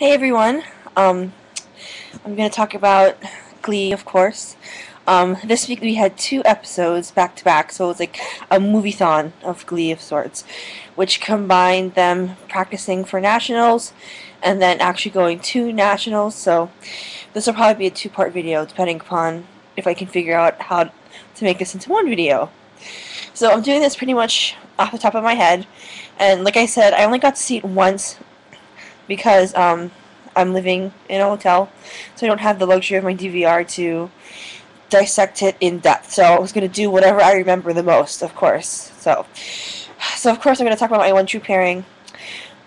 Hey everyone, I'm going to talk about GLEE, of course. This week we had 2 episodes back to back, so it was like a movie-thon of GLEE of sorts, which combined them practicing for nationals and then actually going to nationals. So this will probably be a 2-part video, depending upon if I can figure out how to make this into one video. So I'm doing this pretty much off the top of my head, and like I said, I only got to see it once because I'm living in a hotel, so I don't have the luxury of my DVR to dissect it in depth. So I was going to do whatever I remember the most, of course. So of course I'm going to talk about my one true pairing,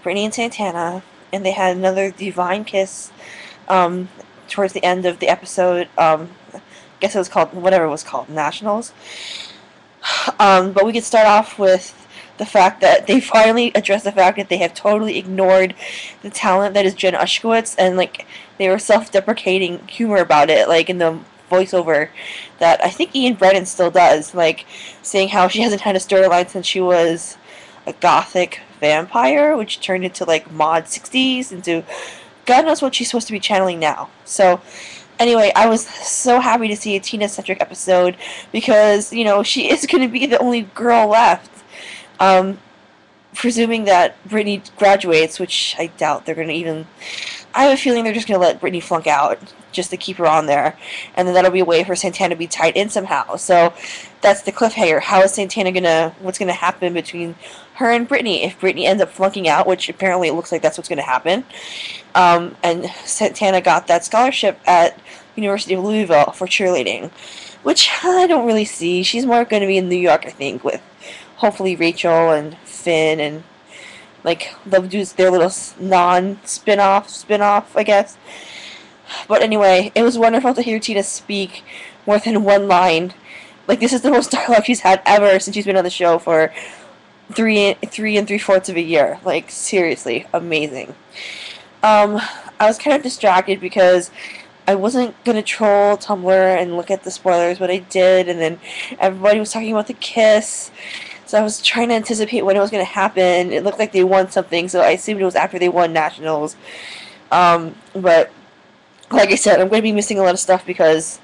Britney and Santana, and they had another divine kiss towards the end of the episode. I guess it was called, whatever it was called, Nationals. But we could start off with the fact that they finally addressed the fact that they have totally ignored the talent that is Jen Ushkowitz, and like they were self-deprecating humor about it, like in the voiceover that I think Ian Brennan still does, like saying how she hasn't had a storyline since she was a gothic vampire, which turned into like mod 60s, into God knows what she's supposed to be channeling now. So anyway, I was so happy to see a Tina-centric episode because, you know, she is going to be the only girl left. Presuming that Britney graduates, which I doubt they're going to even... I have a feeling they're just going to let Britney flunk out just to keep her on there. And then that'll be a way for Santana to be tied in somehow. So that's the cliffhanger. How is Santana going to... What's going to happen between her and Britney? If Britney ends up flunking out, which apparently it looks like that's what's going to happen. And Santana got that scholarship at University of Louisville for cheerleading, which I don't really see. She's more going to be in New York, I think, with hopefully Rachel and Finn, and like they'll do their little spin-off, I guess. But anyway, it was wonderful to hear Tina speak more than one line. Like, this is the most dialogue she's had ever since she's been on the show for three and 3/4 of a year. Like, seriously, amazing. I was kind of distracted because I wasn't going to troll Tumblr and look at the spoilers, but I did, and then everybody was talking about the kiss, so I was trying to anticipate when it was going to happen. It looked like they won something, so I assumed it was after they won Nationals. But, like I said, I'm going to be missing a lot of stuff because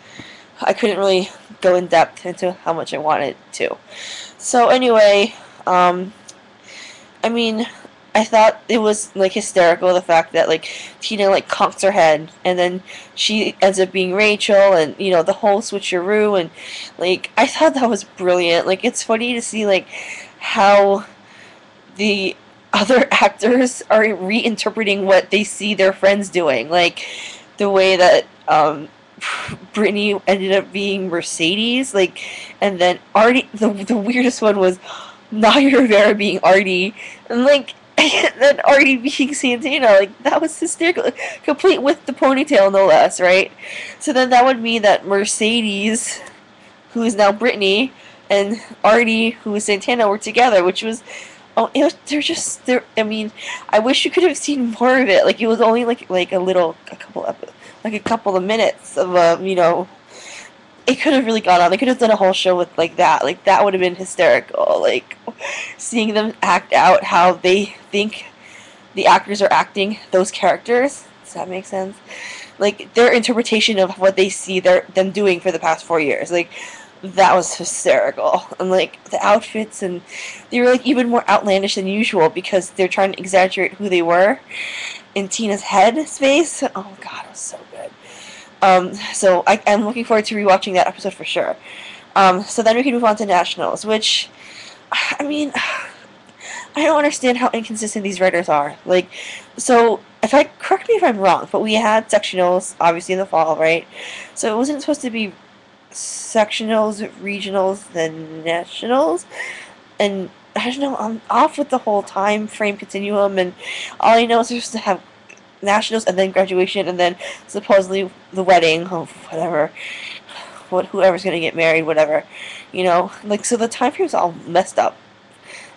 I couldn't really go in depth into how much I wanted to. So anyway, I mean, I thought it was like hysterical, the fact that like Tina like conks her head and then she ends up being Rachel, and you know, the whole switcheroo, and like I thought that was brilliant. Like, it's funny to see like how the other actors are reinterpreting what they see their friends doing, like the way that Britney ended up being Mercedes, like, and then Artie, the weirdest one was Naya Rivera being Artie, and like then Artie being Santana. Like, that was hysterical, complete with the ponytail, no less, right? So then that would mean that Mercedes, who is now Britney, and Artie, who is Santana, were together, which was, oh, they're I mean, I wish you could have seen more of it. Like, it was only like a couple of minutes of you know, it could have really gone on. They could have done a whole show with like that. Like, that would have been hysterical. Like, seeing them act out how they think the actors are acting those characters. Does that make sense? Like, their interpretation of what they see them doing for the past 4 years. Like, that was hysterical. And like the outfits, and they were like even more outlandish than usual because they're trying to exaggerate who they were in Tina's head space. Oh god, it was so good. So I'm looking forward to rewatching that episode for sure. So then we can move on to Nationals, which, I mean, I don't understand how inconsistent these writers are. Like, so, correct me if I'm wrong, but we had sectionals, obviously, in the fall, right? So it wasn't supposed to be sectionals, regionals, then nationals, and I don't know, I'm off with the whole time frame continuum, and all I know is they're supposed to have nationals and then graduation and then supposedly the wedding, or whatever, whoever's gonna get married, whatever, you know, like, so the time frame's all messed up.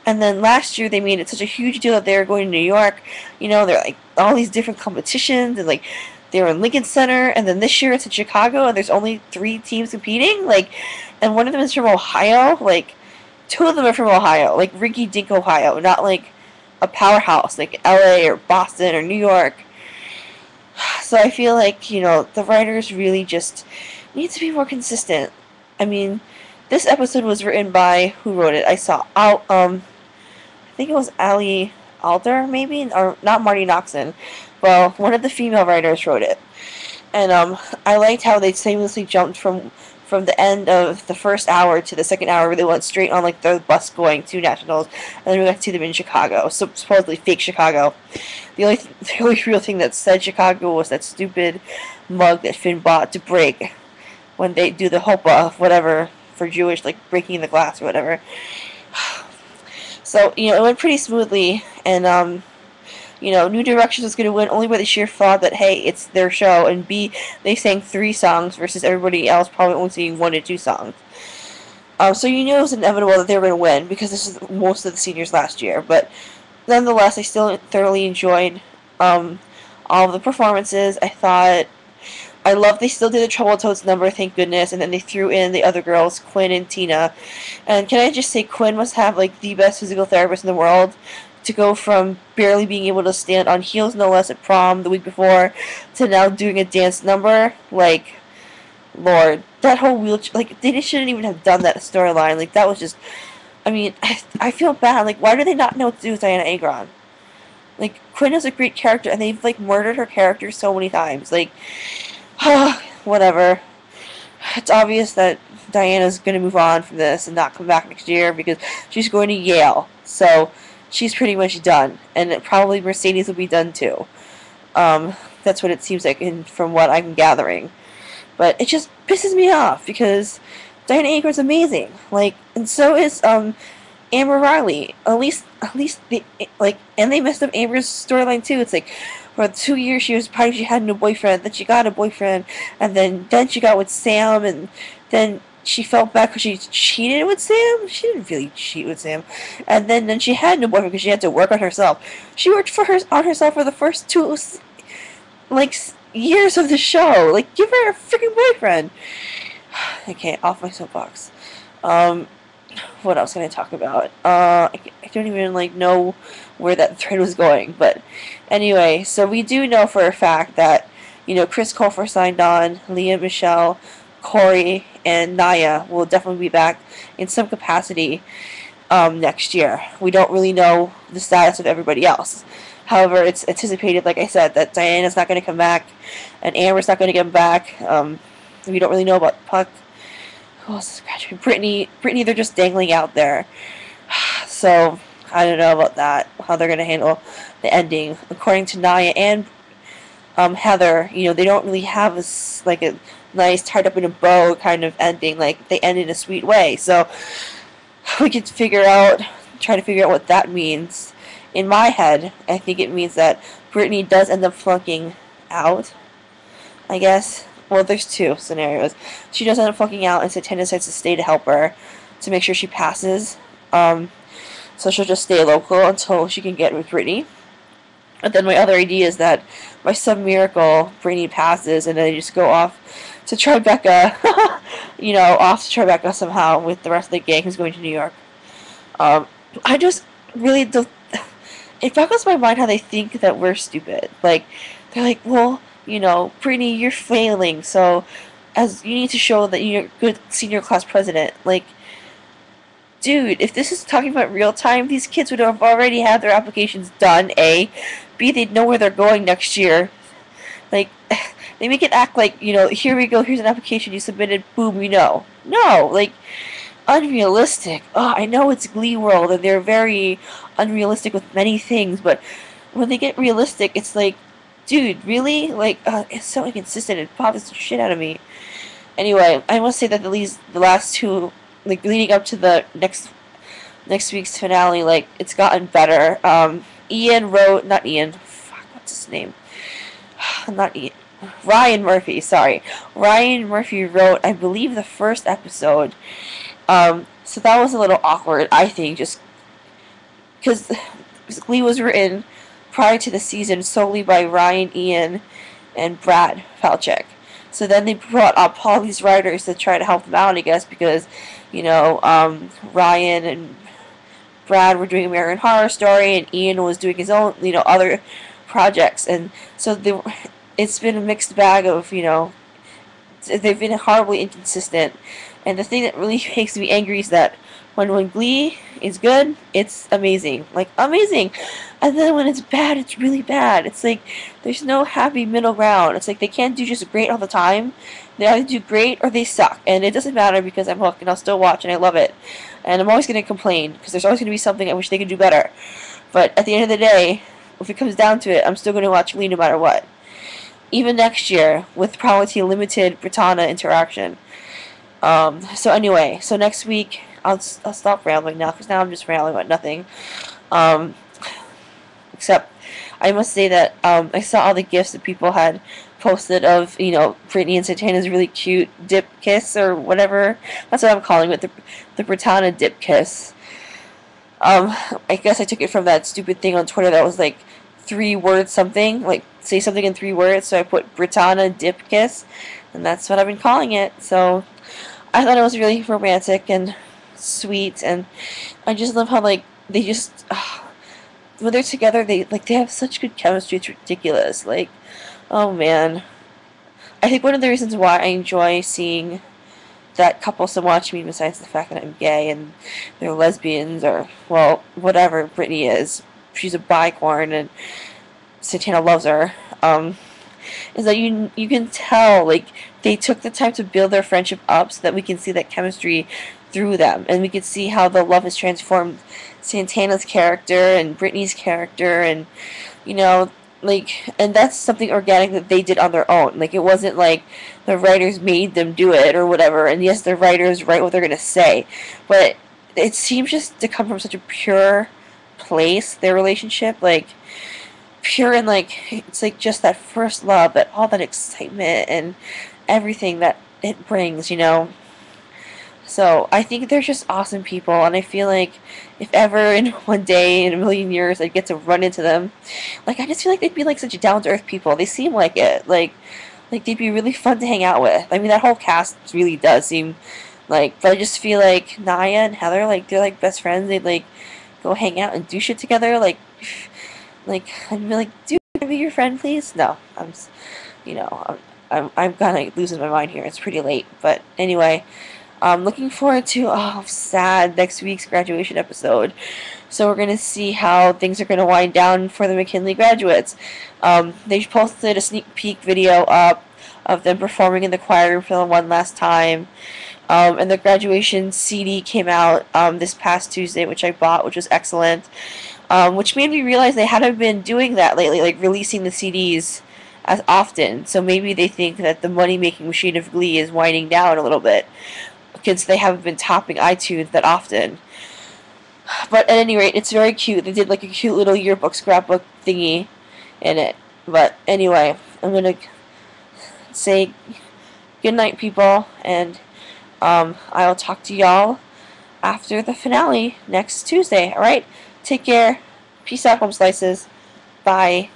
And then last year they made it such a huge deal that they were going to New York, you know, they're like all these different competitions, and like they were in Lincoln Center, and then this year it's in Chicago and there's only 3 teams competing, like, and one of them is from Ohio. Like, 2 of them are from Ohio, like Rinky Dink, Ohio, not like a powerhouse like LA or Boston or New York. So I feel like, you know, the writers really just need to be more consistent. I mean, this episode was written by, who wrote it? I saw, I think it was Ali Alder, maybe? Or not Marty Noxon. Well, one of the female writers wrote it. And I liked how they seamlessly jumped from the end of the first hour to the second hour, where they went straight on like the bus going to nationals, and then we got to see them in Chicago, so supposedly fake Chicago. The only real thing that said Chicago was that stupid mug that Finn bought to break when they do the hopa, whatever, for Jewish, like breaking the glass or whatever. So, you know, it went pretty smoothly, and you know, New Directions was going to win only by the sheer thought that, hey, it's their show, and B, they sang 3 songs versus everybody else probably only singing 1 to 2 songs. So you knew it was inevitable that they were going to win, because this is most of the seniors last year, but nonetheless, I still thoroughly enjoyed all of the performances. I love they still did the Trouble Toads number, thank goodness, and then they threw in the other girls, Quinn and Tina. And can I just say, Quinn must have, like, the best physical therapist in the world, to go from barely being able to stand on heels, no less, at prom the week before, to now doing a dance number. Like, Lord, that whole wheelchair, like, they shouldn't even have done that storyline. Like, that was just, I mean, I feel bad. Like, why do they not know what to do with Diana Agron? Like, Quinn is a great character, and they've, like, murdered her character so many times. Like, whatever. It's obvious that Diana's going to move on from this and not come back next year, because she's going to Yale. So she's pretty much done, and probably Mercedes will be done too. That's what it seems like, from what I'm gathering. But it just pisses me off, because Diana Agron's amazing. Like, and so is Amber Riley. At least they, like, and they messed up Amber's storyline too. It's like, for 2 years she had no boyfriend, then she got a boyfriend, and then she got with Sam, and then she felt bad because she cheated with Sam. She didn't really cheat with Sam. And then she had no boyfriend because she had to work on herself. She worked on herself for the first 2, like, years of the show. Like, give her a freaking boyfriend. Okay, off my soapbox. What else can I talk about? I don't even, like, know where that thread was going. But anyway, so we do know for a fact that, you know, Chris Colfer signed on, Leah Michelle, Corey, and Naya will definitely be back in some capacity next year. We don't really know the status of everybody else. However, it's anticipated, like I said, that Diana's not going to come back, and Amber's not going to come back. We don't really know about Puck. Who else is graduating? Brittany, they're just dangling out there. So, I don't know about that, how they're going to handle the ending. According to Naya and Heather, you know, they don't really have a nice, tied up in a bow kind of ending. Like, they end in a sweet way. So, we could try to figure out what that means. In my head, I think it means that Brittany does end up flunking out, I guess. Well, there's 2 scenarios. She does end up flunking out, and Satana decides to stay to help her, to make sure she passes. So she'll just stay local until she can get with Brittany. And then my other idea is that by some miracle, Brittany passes, and then they just go off to Tribeca, you know, off to Tribeca somehow with the rest of the gang who's going to New York. I just really don't. It boggles my mind how they think that we're stupid. Like, they're like, well, you know, Brittany, you're failing, so as you need to show that you're a good senior class president. Like, dude, if this is talking about real time, these kids would have already had their applications done, A. B, they'd know where they're going next year. Like, they make it act like, you know, here we go, here's an application you submitted, boom, we know. No, like, unrealistic. Oh, I know it's Glee World, and they're very unrealistic with many things, but when they get realistic, it's like, dude, really? Like, it's so inconsistent. It bothers the shit out of me. Anyway, I must say that the last 2, like, leading up to the next week's finale, like, it's gotten better. Ian wrote, not Ian, fuck, what's his name? Not Ian. Ryan Murphy, sorry. Ryan Murphy wrote, I believe, the first episode. So that was a little awkward, I think, just because Glee was written prior to the season solely by Ryan, Ian, and Brad Falchuk. So then they brought up all these writers to try to help them out, I guess, because, you know, Ryan and Brad were doing American Horror Story, and Ian was doing his own, you know, other projects. And so it's been a mixed bag of, you know, they've been horribly inconsistent. And the thing that really makes me angry is that when GLEE is good, it's amazing. Like, amazing. And then when it's bad, it's really bad. It's like, there's no happy middle ground. It's like they can't do just great all the time. They either do great or they suck. And it doesn't matter because I'm hooked and I'll still watch and I love it. And I'm always going to complain because there's always going to be something I wish they could do better. But at the end of the day, if it comes down to it, I'm still going to watch GLEE no matter what. Even next year, with probably limited Britannia interaction. So anyway, so next week, I'll stop rambling now, because now I'm just rambling about nothing. Except, I must say that, I saw all the gifs that people had posted of, you know, Britney and Santana's really cute dip kiss, or whatever. That's what I'm calling it, the Britannia dip kiss. I guess I took it from that stupid thing on Twitter that was like 3 words something, like say something in 3 words, so I put Britannia dip kiss, and that's what I've been calling it. So I thought it was really romantic and sweet, and I just love how, like, they just when they're together, they have such good chemistry. It's ridiculous. Like, oh man, I think one of the reasons why I enjoy seeing that couple so much, I mean, besides the fact that I'm gay and they're lesbians, or, well, whatever Britney is, she's a bicorn and Santana loves her, is that you can tell, like, they took the time to build their friendship up so that we can see that chemistry through them, and we can see how the love has transformed Santana's character and Britney's character, and, you know, like, and that's something organic that they did on their own. Like, it wasn't like the writers made them do it or whatever, and yes, the writers write what they're gonna say, but it seems just to come from such a pure place, their relationship, like, pure, and like, it's like just that first love, that all that excitement and everything that it brings, you know. So I think they're just awesome people, and I feel like if ever in one day in a million years I get to run into them, like, I just feel like they'd be like such down to earth people. They seem like it, like they'd be really fun to hang out with. I mean, that whole cast really does seem like, but I just feel like Naya and Heather, like, they're like best friends. They'd like go hang out and do shit together. Like I'd be like, dude, can I be your friend, please? No, you know, I'm kind of losing my mind here. It's pretty late, but anyway. I'm looking forward to, oh, sad, next week's graduation episode. So we're going to see how things are going to wind down for the McKinley graduates. They posted a sneak peek video up of them performing in the choir room for the one last time. And the graduation CD came out this past Tuesday, which I bought, which was excellent. Which made me realize they hadn't been doing that lately, like releasing the CDs as often. So maybe they think that the money-making machine of GLEE is winding down a little bit, because they haven't been topping iTunes that often. But at any rate, it's very cute. They did like a cute little yearbook scrapbook thingy in it. But anyway, I'm gonna say good night, people, and I'll talk to y'all after the finale next Tuesday. Alright? Take care. Peace out, home slices. Bye.